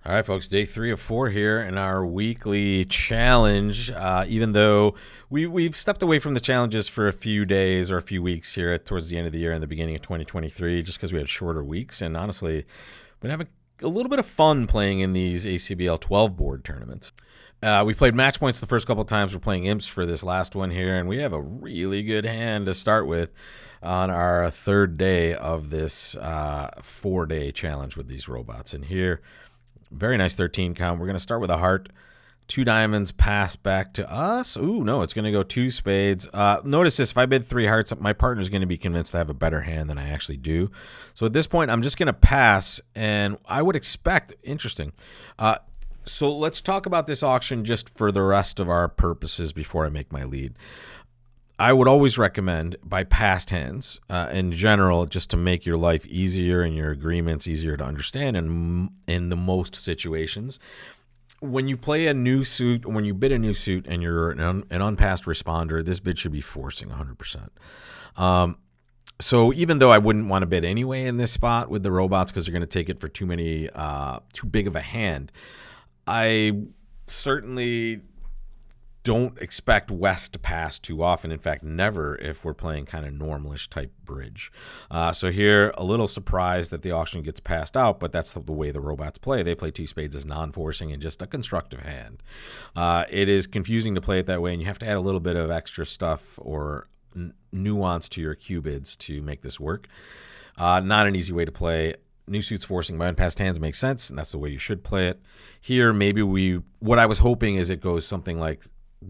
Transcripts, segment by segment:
All right, folks, day 3 of 4 here in our weekly challenge. Even though we've stepped away from the challenges for a few days or a few weeks here towards the end of the year and the beginning of 2023, just because we had shorter weeks. And honestly, been having a little bit of fun playing in these ACBL 12 board tournaments. We played match points the first couple of times. We're playing imps for this last one here, and we have a really good hand to start with on our third day of this 4-day challenge with these robots. And here, very nice 13 count. We're going to start with a heart. 2 diamonds pass back to us. Ooh, no, it's going to go 2 spades. Notice this. If I bid 3 hearts, my partner's going to be convinced I have a better hand than I actually do. So at this point, I'm just going to pass, and I would expect, interesting. So let's talk about this auction just for the rest of our purposes before I make my lead. I would always recommend by past hands in general, just to make your life easier and your agreements easier to understand in the most situations. When you play a new suit, when you bid a new suit and you're an unpassed responder, this bid should be forcing 100%. So even though I wouldn't want to bid anyway in this spot with the robots because they're going to take it for too big of a hand, I certainly don't expect West to pass too often. In fact, never if we're playing kind of normalish type bridge. So here, a little surprised that the auction gets passed out, but that's the way the robots play. They play 2 spades as non-forcing and just a constructive hand. It is confusing to play it that way, and you have to add a little bit of extra stuff or nuance to your Q bids to make this work. Not an easy way to play. New suits forcing by unpassed hands makes sense, and that's the way you should play it. Here, maybe what I was hoping is it goes something like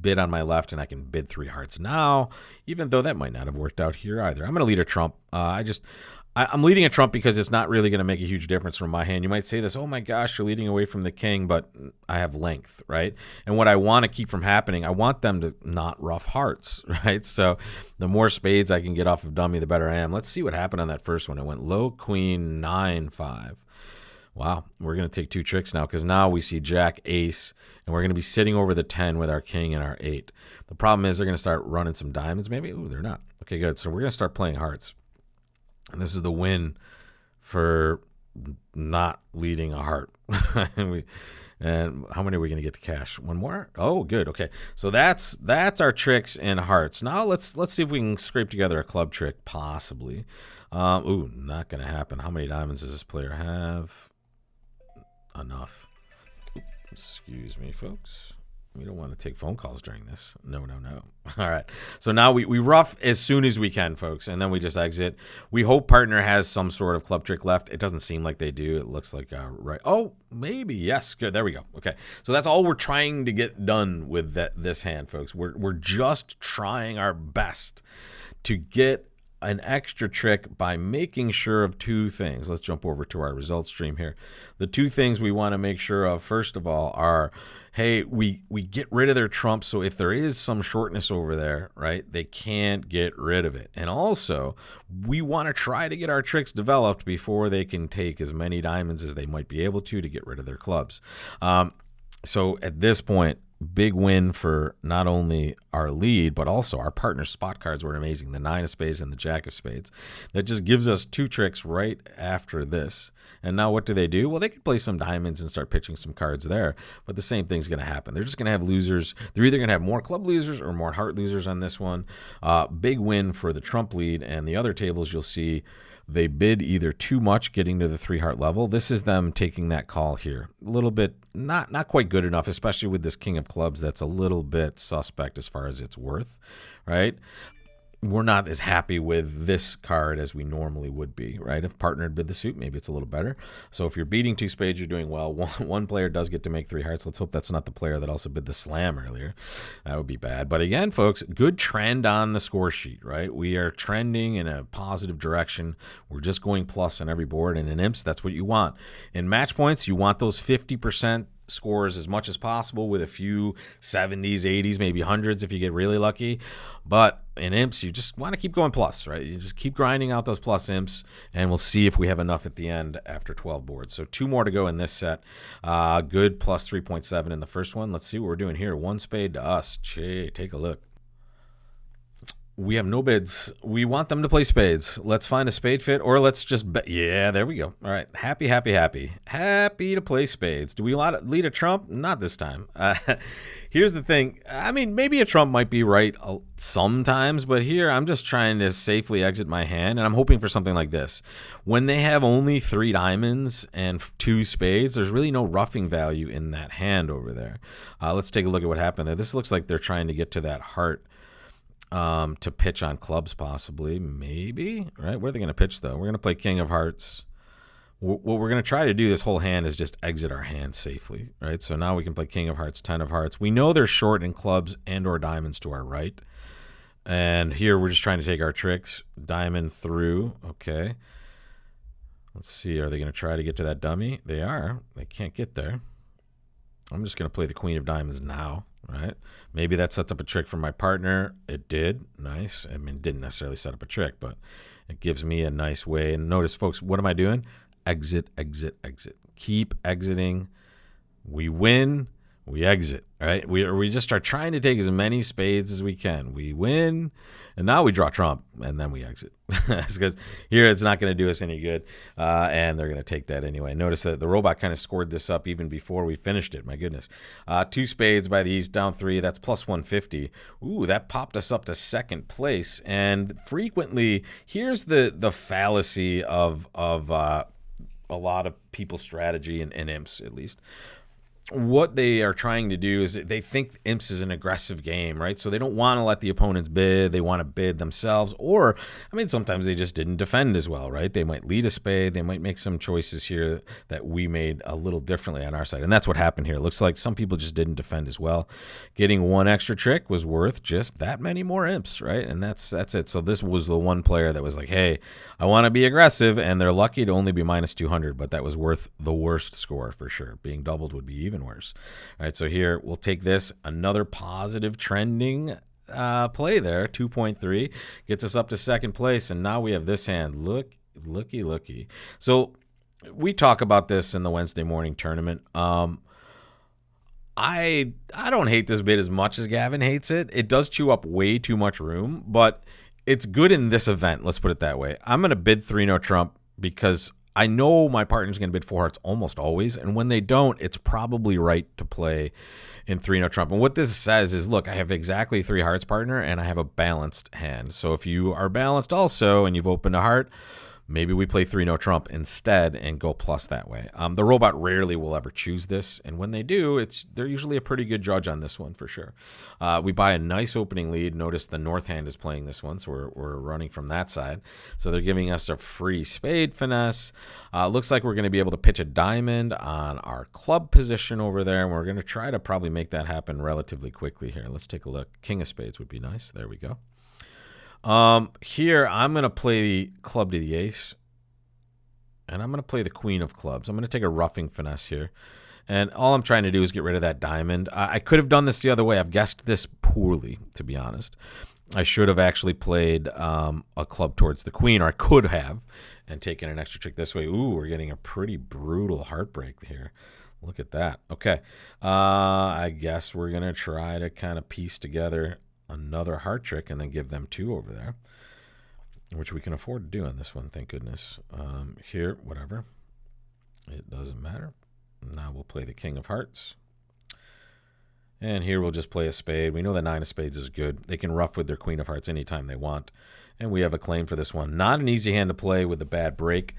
bid on my left and I can bid 3 hearts now, even though that might not have worked out here either. I'm going to lead a trump. I'm leading a trump because it's not really going to make a huge difference from my hand. You might say this, oh my gosh, you're leading away from the king, but I have length, right? And what I want to keep from happening, I want them to not ruff hearts, right? So the more spades I can get off of dummy, the better I am. Let's see what happened on that first one. It went low, queen, 9-5. Wow, we're going to take 2 tricks now because now we see jack, ace, and we're going to be sitting over the 10 with our king and our 8. The problem is they're going to start running some diamonds maybe. Ooh, they're not. Okay, good. So we're going to start playing hearts. And this is the win for not leading a heart. And how many are we going to get to cash? 1 more? Oh, good. Okay. So that's our tricks in hearts. Now let's see if we can scrape together a club trick, possibly. Ooh, not going to happen. How many diamonds does this player have? Enough. Excuse me, folks. We don't want to take phone calls during this. No. All right. So now we rough as soon as we can, folks, and then we just exit. We hope partner has some sort of club trick left. It doesn't seem like they do. It looks like right. Oh, maybe. Yes. Good. There we go. Okay. So that's all we're trying to get done with this hand, folks. We're just trying our best to get an extra trick by making sure of 2 things. Let's jump over to our results stream here. The 2 things we want to make sure of, first of all, are, hey, we get rid of their trumps, so if there is some shortness over there, right, they can't get rid of it. And also, we want to try to get our tricks developed before they can take as many diamonds as they might be able to get rid of their clubs. So at this point, big win for not only our lead, but also our partner's spot cards were amazing. The 9 of spades and the jack of spades. That just gives us 2 tricks right after this. And now what do? Well, they could play some diamonds and start pitching some cards there, but the same thing's going to happen. They're just going to have losers. They're either going to have more club losers or more heart losers on this one. Big win for the trump lead, and the other tables you'll see they bid either too much getting to the 3 heart level. This is them taking that call here. A little bit not quite good enough, especially with this king of clubs that's a little bit suspect as far as its worth, right? We're not as happy with this card as we normally would be, right? If partnered bid the suit, maybe it's a little better. So if you're beating 2 spades, you're doing well. One player does get to make 3 hearts. Let's hope that's not the player that also bid the slam earlier. That would be bad. But again, folks, good trend on the score sheet, right? We are trending in a positive direction. We're just going plus on every board. And in imps, that's what you want. In match points, you want those 50% scores as much as possible with a few 70s, 80s, maybe 100s if you get really lucky. But in imps, you just want to keep going plus, right? You just keep grinding out those plus imps, and we'll see if we have enough at the end after 12 boards. So 2 more to go in this set. Good plus 3.7 in the first one. Let's see what we're doing here. 1 spade to us. Take a look. We have no bids. We want them to play spades. Let's find a spade fit, or let's just bet. Yeah, there we go. All right. Happy, happy, happy. Happy to play spades. Do we lead a trump? Not this time. Here's the thing. I mean, maybe a trump might be right sometimes, but here I'm just trying to safely exit my hand, and I'm hoping for something like this. When they have only 3 diamonds and 2 spades, there's really no roughing value in that hand over there. Let's take a look at what happened there. This looks like they're trying to get to that heart. To pitch on clubs, possibly, maybe, right? Where are they going to pitch, though? We're going to play King of Hearts. What we're going to try to do this whole hand is just exit our hand safely, right? So now we can play King of Hearts, 10 of Hearts. We know they're short in clubs and or diamonds to our right. And here we're just trying to take our tricks. Diamond through, okay. Let's see, are they going to try to get to that dummy? They are. They can't get there. I'm just going to play the Queen of Diamonds now. Right? Maybe that sets up a trick for my partner. It did. Nice. I mean, it didn't necessarily set up a trick, but it gives me a nice way. And notice, folks, what am I doing? Exit, exit, exit. Keep exiting. We win. We exit. Right? We just are trying to take as many spades as we can. We win, and now we draw trump, and then we exit. Because here it's not going to do us any good, and they're going to take that anyway. Notice that the robot kind of scored this up even before we finished it. My goodness. 2 spades by the East, down 3. That's plus 150. Ooh, that popped us up to second place. And frequently, here's the fallacy of a lot of people's strategy, and imps at least. What they are trying to do is they think imps is an aggressive game, right? So they don't want to let the opponents bid. They want to bid themselves. Or, I mean, sometimes they just didn't defend as well, right? They might lead a spade. They might make some choices here that we made a little differently on our side. And that's what happened here. It looks like some people just didn't defend as well. Getting one extra trick was worth just that many more imps, right? And that's it. So this was the one player that was like, hey, I want to be aggressive, and they're lucky to only be minus 200, but that was worth the worst score for sure. Being doubled would be even worse. All right, so here we'll take this, another positive trending play there, 2.3 gets us up to second place, and now we have this hand. Looky. So we talk about this in the Wednesday morning tournament. I don't hate this bid as much as Gavin hates it. It does chew up way too much room, but it's good in this event. Let's put it that way. I'm going to bid 3-no trump because I know my partner's going to bid 4 hearts almost always, and when they don't, it's probably right to play in 3-no trump. And what this says is, look, I have exactly 3 hearts, partner, and I have a balanced hand. So if you are balanced also and you've opened a heart, maybe we play 3-no trump instead and go plus that way. The robot rarely will ever choose this, and when they do, they're usually a pretty good judge on this one for sure. We buy a nice opening lead. Notice the north hand is playing this one, so we're running from that side. So they're giving us a free spade finesse. Looks like we're going to be able to pitch a diamond on our club position over there, and we're going to try to probably make that happen relatively quickly here. Let's take a look. King of spades would be nice. There we go. Here, I'm going to play the club to the ace, and I'm going to play the queen of clubs. I'm going to take a roughing finesse here, and all I'm trying to do is get rid of that diamond. I could have done this the other way. I've guessed this poorly, to be honest. I should have actually played a club towards the queen, or I could have, and taken an extra trick this way. Ooh, we're getting a pretty brutal heartbreak here. Look at that. Okay, I guess we're going to try to kind of piece together another heart trick and then give them 2 over there, which we can afford to do on this one, thank goodness. Here, whatever, it doesn't matter. Now we'll play the king of hearts, and here we'll just play a spade. We know that 9 of spades is good. They can rough with their queen of hearts anytime they want, and we have a claim for this one. Not an easy hand to play with a bad break.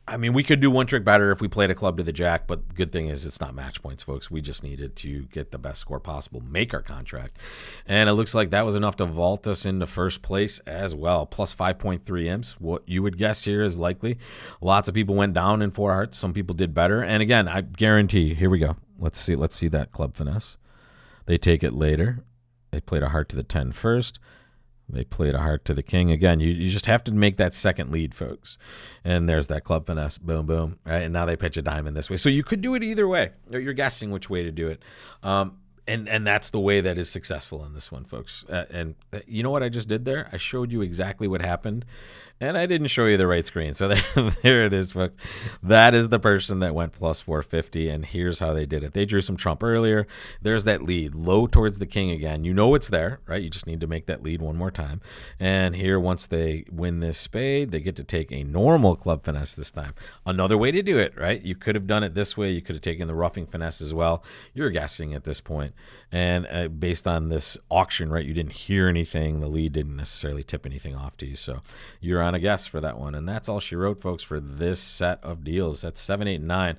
I mean, we could do one trick better if we played a club to the jack, but the good thing is it's not match points, folks. We just needed to get the best score possible, make our contract. And it looks like that was enough to vault us into first place as well. Plus 5.3 imps. What you would guess here is likely. Lots of people went down in 4 hearts. Some people did better. And again, I guarantee, here we go. Let's see that club finesse. They take it later. They played a heart to the 10 first. They played a heart to the king. Again, you just have to make that second lead, folks. And there's that club finesse. Boom, boom. Right? And now they pitch a diamond this way. So you could do it either way. You're guessing which way to do it. And that's the way that is successful in this one, folks. And you know what I just did there? I showed you exactly what happened. And I didn't show you the right screen. So there it is, folks. That is the person that went plus 450. And here's how they did it. They drew some trump earlier. There's that lead low towards the king again. You know it's there, right? You just need to make that lead one more time. And here, once they win this spade, they get to take a normal club finesse this time. Another way to do it, right? You could have done it this way. You could have taken the roughing finesse as well. You're guessing at this point. And based on this auction, right, you didn't hear anything. The lead didn't necessarily tip anything off to you. So you're on a guess for that one. And that's all she wrote, folks, for this set of deals. That's 7, 8, and 9.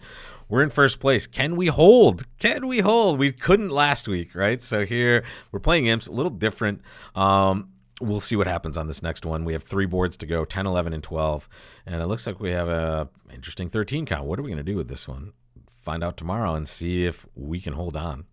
We're in first place. Can we hold? Can we hold? We couldn't last week, right? So here we're playing imps, a little different. We'll see what happens on this next one. We have 3 boards to go, 10, 11, and 12. And it looks like we have a interesting 13 count. What are we going to do with this one? Find out tomorrow and see if we can hold on.